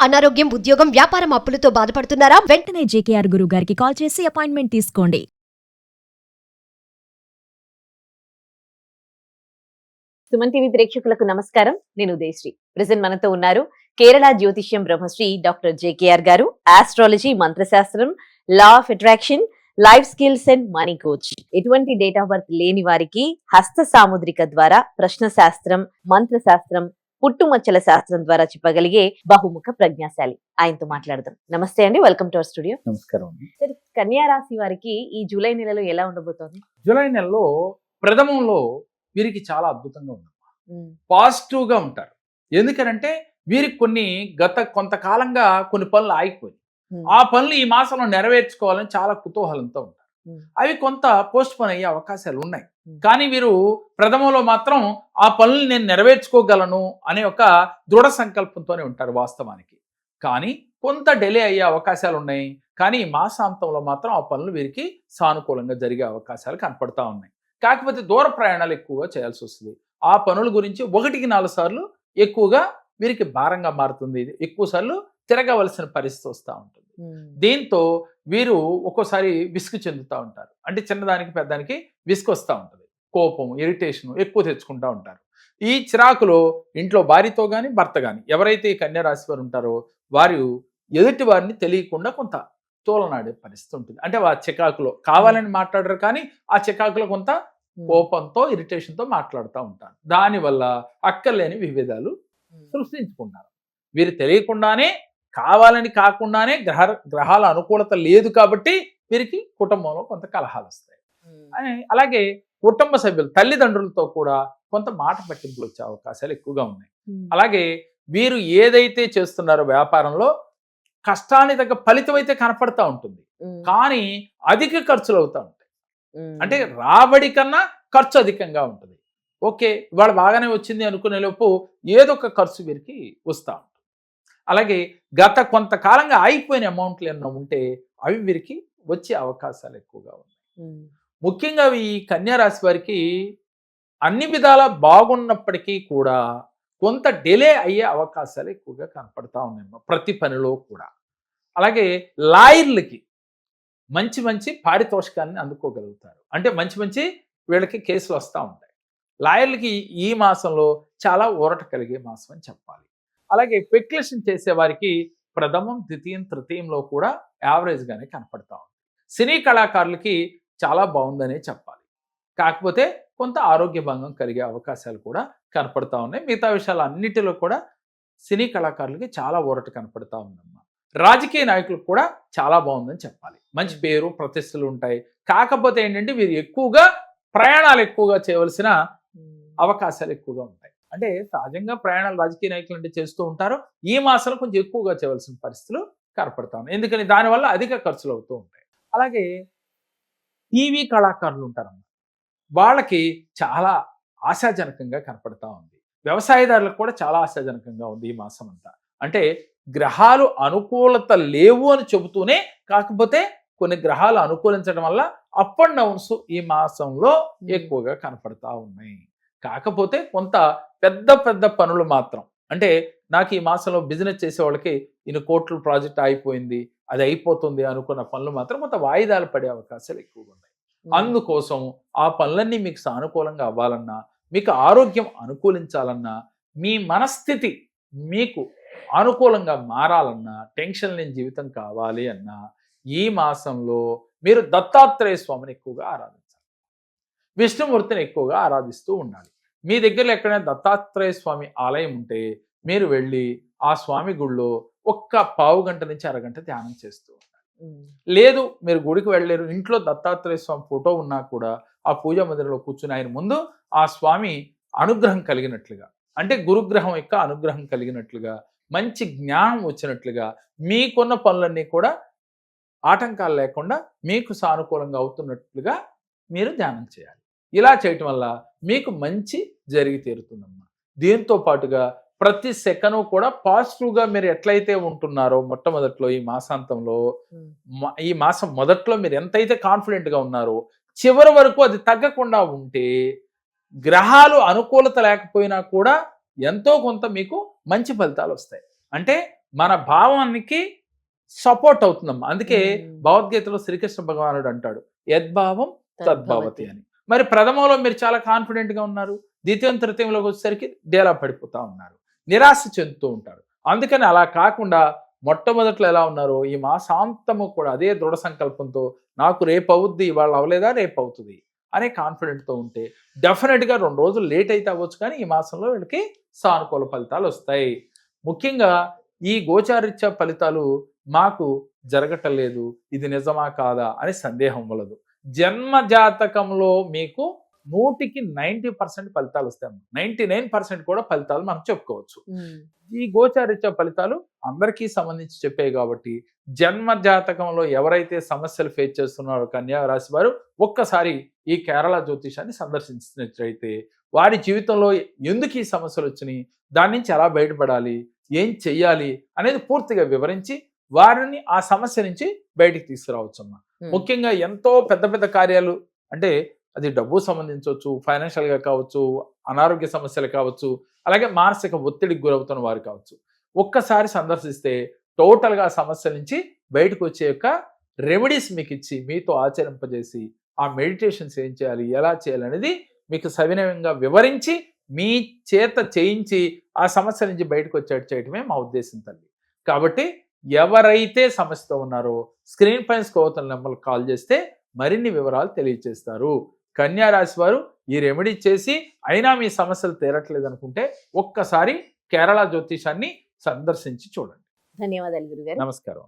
అనారోగ్యం, ఉద్యోగం, వ్యాపారం అప్పులతో బాధపడుతున్నారా? వెంటనే జేకేఆర్ గురువు గారికి కాల్ చేసి అపాయింట్మెంట్ తీసుకోండి. సుమన్ టీవీ ప్రేక్షకులకు నమస్కారం. నేను ఉదయశ్రీ. ప్రెజెంట్ మనతో ఉన్నారు కేరళ జ్యోతిష్యం బ్రహ్మశ్రీ డాక్టర్ జేకేఆర్ గారు. ఆస్ట్రాలజీ, మంత్రశాస్త్రం, law of attraction, life skills and money coach. ఎటువంటి డేట్ ఆఫ్ బర్త్ లేని వారికి హస్త సాముద్రిక ద్వారా ప్రశ్న శాస్త్రం, మంత్రశాస్త్రం, పుట్టుమచ్చల శాస్త్రం ద్వారా చెప్పగలిగే బహుముఖ ప్రజ్ఞాశాలి. ఆయనతో మాట్లాడదాం. నమస్తే అండి, వెల్కమ్ టు అవర్ స్టూడియో. నమస్కారం. సార్, కన్యా రాశి వారికి ఈ జూలై నెలలో ఎలా ఉండబోతోంది? జూలై నెలలో ప్రథమంలో వీరికి చాలా అద్భుతంగా ఉందమ్మా. పాజిటివ్ గా ఉంటారు. ఎందుకనంటే వీరికి గత కొంతకాలంగా కొన్ని పనులు ఆగిపోయి ఆ పనులు ఈ మాసంలో నెరవేర్చుకోవాలని చాలా కుతూహలంతో ఉంటారు. అవి కొంత పోస్ట్ పోన్ అయ్యే అవకాశాలు ఉన్నాయి. కానీ వీరు ప్రథమంలో మాత్రం ఆ పనులు నేను నెరవేర్చుకోగలను అనే ఒక దృఢ సంకల్పంతోనే ఉంటారు వాస్తవానికి. కానీ కొంత డిలే అయ్యే అవకాశాలు ఉన్నాయి. కానీ ఈ మాసాంతంలో మాత్రం ఆ పనులు వీరికి సానుకూలంగా జరిగే అవకాశాలు కనపడతా ఉన్నాయి. కాకపోతే దూర ప్రయాణాలు ఎక్కువగా చేయాల్సి వస్తుంది. ఆ పనుల గురించి 1-4 సార్లు ఎక్కువగా వీరికి భారంగా మారుతుంది. ఎక్కువ సార్లు తిరగవలసిన పరిస్థితి వస్తూ ఉంటుంది. దీంతో వీరు ఒక్కోసారి విసుగు చెందుతూ ఉంటారు. అంటే చిన్నదానికి పెద్దానికి విసుగు వస్తూ ఉంటుంది. కోపం, ఇరిటేషన్ ఎక్కువ తెచ్చుకుంటూ ఉంటారు. ఈ చిరాకులో ఇంట్లో భార్యతో కానీ భర్త కానీ ఎవరైతే ఈ కన్యా రాశి వారు ఉంటారో వారు ఎదుటి వారిని తెలియకుండా కొంత తోలనాడే పరిస్థితి ఉంటుంది. అంటే ఆ చికాకులో కావాలని మాట్లాడరు, కానీ ఆ చికాకులో కొంత కోపంతో, ఇరిటేషన్తో మాట్లాడుతూ ఉంటారు. దానివల్ల అక్కర్లేని విభేదాలు సృష్టించుకుంటారు. వీరు తెలియకుండానే, కావాలని కాకుండానే గ్రహాల అనుకూలత లేదు కాబట్టి వీరికి కుటుంబంలో కొంత కలహాలు వస్తాయి. అలాగే కుటుంబ సభ్యులు, తల్లిదండ్రులతో కూడా కొంత మాట పట్టింపులు వచ్చే అవకాశాలు ఎక్కువగా ఉన్నాయి. అలాగే వీరు ఏదైతే చేస్తున్నారో వ్యాపారంలో కష్టానికి తగ్గ ఫలితం అయితే కనపడతా ఉంటుంది, కానీ అధిక ఖర్చులు అవుతూ ఉంటాయి. అంటే రాబడి కన్నా ఖర్చు అధికంగా ఉంటుంది. ఓకే, ఇవాళ బాగానే వచ్చింది అనుకునే లోపు ఏదో ఒక ఖర్చు వీరికి వస్తూ ఉంటుంది. అలాగే గత కొంతకాలంగా ఆగిపోయిన అమౌంట్లు ఏమన్నా ఉంటే అవి వీరికి వచ్చే అవకాశాలు ఎక్కువగా ఉన్నాయి. ముఖ్యంగా ఈ కన్యా రాశి వారికి అన్ని విధాల బాగున్నప్పటికీ కూడా కొంత డిలే అయ్యే అవకాశాలు ఎక్కువగా కనపడతా ఉన్నాయి ప్రతి పనిలో కూడా. అలాగే లాయర్లకి మంచి మంచి పారితోషికాన్ని అందుకోగలుగుతారు. అంటే మంచి మంచి వీళ్ళకి కేసులు వస్తూ ఉంటాయి. లాయర్లకి ఈ మాసంలో చాలా ఊరట కలిగే మాసం అని చెప్పాలి. అలాగే స్పెక్యులేషన్ చేసే వారికి ప్రథమం, ద్వితీయం, తృతీయంలో కూడా యావరేజ్గానే కనపడతా ఉంది. సినీ కళాకారులకి చాలా బాగుందనే చెప్పాలి. కాకపోతే కొంత ఆరోగ్య భంగం కలిగే అవకాశాలు కూడా కనపడతా ఉన్నాయి. మిగతా విషయాలు అన్నిటిలో కూడా సినీ కళాకారులకి చాలా ఊరట కనపడతా ఉందమ్మా. రాజకీయ నాయకులకు కూడా చాలా బాగుందని చెప్పాలి. మంచి పేరు, ప్రతిష్టలు ఉంటాయి. కాకపోతే ఏంటంటే వీరు ఎక్కువగా ప్రయాణాలు ఎక్కువగా చేయవలసిన అవకాశాలు ఎక్కువగా ఉంటాయి. అంటే సహజంగా ప్రయాణాలు రాజకీయ నాయకులు అంటే చేస్తూ ఉంటారు. ఈ మాసంలో కొంచెం ఎక్కువగా చేయవలసిన పరిస్థితులు కనపడతా ఉన్నాయి. ఎందుకని దానివల్ల అధిక ఖర్చులు అవుతూ ఉంటాయి. అలాగే టీవీ కళాకారులు ఉంటారన్నమాట. వాళ్ళకి చాలా ఆశాజనకంగా కనపడతా ఉంది. వ్యవసాయదారులకు కూడా చాలా ఆశాజనకంగా ఉంది ఈ మాసం అంతా. అంటే గ్రహాలు అనుకూలత లేవు అని చెబుతూనే, కాకపోతే కొన్ని గ్రహాలు అనుకూలించడం వల్ల అప్ అండ్ డౌన్స్ ఈ మాసంలో ఎక్కువగా కనపడతా ఉన్నాయి. కాకపోతే కొంత పెద్ద పెద్ద పనులు మాత్రం, అంటే నాకు ఈ మాసంలో బిజినెస్ చేసే వాళ్ళకి ఇన్ని కోట్ల ప్రాజెక్ట్ అయిపోయింది, అది అయిపోతుంది అనుకున్న పనులు మాత్రం కొంత వాయిదాలు పడే అవకాశాలు ఎక్కువగా ఉన్నాయి. అందుకోసం ఆ పనులన్నీ మీకు సానుకూలంగా అవ్వాలన్నా, మీకు ఆరోగ్యం అనుకూలించాలన్నా, మీ మనస్థితి మీకు అనుకూలంగా మారాలన్నా, టెన్షన్ లేని జీవితం కావాలి అన్నా ఈ మాసంలో మీరు దత్తాత్రేయ స్వామిని ఎక్కువగా ఆరాధించాలి. విష్ణుమూర్తిని ఎక్కువగా ఆరాధిస్తూ ఉండాలి. మీ దగ్గరలో ఎక్కడైనా దత్తాత్రేయ స్వామి ఆలయం ఉంటే మీరు వెళ్ళి ఆ స్వామి గుళ్ళో ఒక్క పావు గంట నుంచి అరగంట ధ్యానం చేస్తూ ఉండాలి. లేదు మీరు గుడికి వెళ్ళలేరు, ఇంట్లో దత్తాత్రేయ స్వామి ఫోటో ఉన్నా కూడా ఆ పూజా మందిరంలో కూర్చుని ఆయన ముందు ఆ స్వామి అనుగ్రహం కలిగినట్లుగా, అంటే గురుగ్రహం యొక్క అనుగ్రహం కలిగినట్లుగా, మంచి జ్ఞానం వచ్చినట్లుగా, మీకున్న పనులన్నీ కూడా ఆటంకాలు లేకుండా మీకు సానుకూలంగా అవుతున్నట్లుగా మీరు ధ్యానం చేయాలి. ఇలా చేయటం వల్ల మీకు మంచి జరిగి తీరుతుందమ్మా. దీంతో పాటుగా ప్రతి సెకను కూడా పాజిటివ్గా మీరు ఎట్లయితే ఉంటున్నారో మొట్టమొదట్లో ఈ మాసాంతంలో, ఈ మాసం మొదట్లో మీరు ఎంతైతే కాన్ఫిడెంట్గా ఉన్నారో చివరి వరకు అది తగ్గకుండా ఉంటే గ్రహాలు అనుకూలత లేకపోయినా కూడా ఎంతో కొంత మీకు మంచి ఫలితాలు వస్తాయి. అంటే మన భావానికి సపోర్ట్ అవుతుందమ్మా. అందుకే మ్మ్. భగవద్గీతలో శ్రీకృష్ణ భగవానుడు అంటాడు, యద్భావం తద్భవతి అని. మరి ప్రథమంలో మీరు చాలా కాన్ఫిడెంట్ గా ఉన్నారు, ద్వితీయం తృతీయంలోకి వచ్చేసరికి డేలా పడిపోతా ఉన్నారు, నిరాశ చెందుతూ ఉంటారు. అందుకని అలా కాకుండా మొట్టమొదట్లో ఎలా ఉన్నారో ఈ మాసాంతము కూడా అదే దృఢ సంకల్పంతో నాకు రేపు అవుద్ది, ఇవాళ అవ్వలేదా రేపు అవుతుంది అనే కాన్ఫిడెంట్తో ఉంటే డెఫినెట్గా 2 రోజులు లేట్ అయితే అవ్వచ్చు, కానీ ఈ మాసంలో వీళ్ళకి సానుకూల ఫలితాలు వస్తాయి. ముఖ్యంగా ఈ గోచారిత్య ఫలితాలు మాకు జరగటం లేదు, ఇది నిజమా కాదా అని సందేహం వలదు. జన్మ జాతకంలో మీకు 100కి 90% ఫలితాలు వస్తాయి, 99% కూడా ఫలితాలు మనం చెప్పుకోవచ్చు. ఈ గోచారిత్య ఫలితాలు అందరికీ సంబంధించి చెప్పాయి కాబట్టి జన్మ జాతకంలో ఎవరైతే సమస్యలు ఫేస్ చేస్తున్నారో కన్యా రాశి వారు ఒక్కసారి ఈ కేరళ జ్యోతిషాన్ని సందర్శించినట్లయితే వారి జీవితంలో ఎందుకు ఈ సమస్యలు వచ్చినాయి, దాని నుంచి ఎలా బయటపడాలి, ఏం చెయ్యాలి అనేది పూర్తిగా వివరించి వారిని ఆ సమస్య నుంచి బయటికి తీసుకురావచ్చమ్మా. ముఖ్యంగా ఎంతో పెద్ద పెద్ద కార్యాలు, అంటే అది డబ్బు సంబంధించవచ్చు, ఫైనాన్షియల్గా కావచ్చు, అనారోగ్య సమస్యలు కావచ్చు, అలాగే మానసిక ఒత్తిడికి గురవుతున్న వారు కావచ్చు, ఒక్కసారి సందర్శిస్తే టోటల్గా ఆ సమస్య నుంచి బయటకు వచ్చే యొక్క రెమెడీస్ మీకు ఇచ్చి మీతో ఆచరింపజేసి ఆ మెడిటేషన్స్ ఏం చేయాలి, ఎలా చేయాలి అనేది మీకు సవినయంగా వివరించి మీ చేత చేయించి ఆ సమస్య నుంచి బయటకు వచ్చేట్టు చేయటమే మా ఉద్దేశం తల్లి. కాబట్టి ఎవరైతే సమస్యతో ఉన్నారో స్క్రీన్ పైన స్కోవతల నెంబర్కి కాల్ చేస్తే మరిన్ని వివరాలు తెలియజేస్తారు. కన్యా రాశి వారు ఈ రెమెడీ చేసి అయినా మీ సమస్యలు తీరట్లేదు అనుకుంటే ఒక్కసారి కేరళ జ్యోతిషాన్ని సందర్శించి చూడండి. ధన్యవాదాలు గురుగారు. నమస్కారం.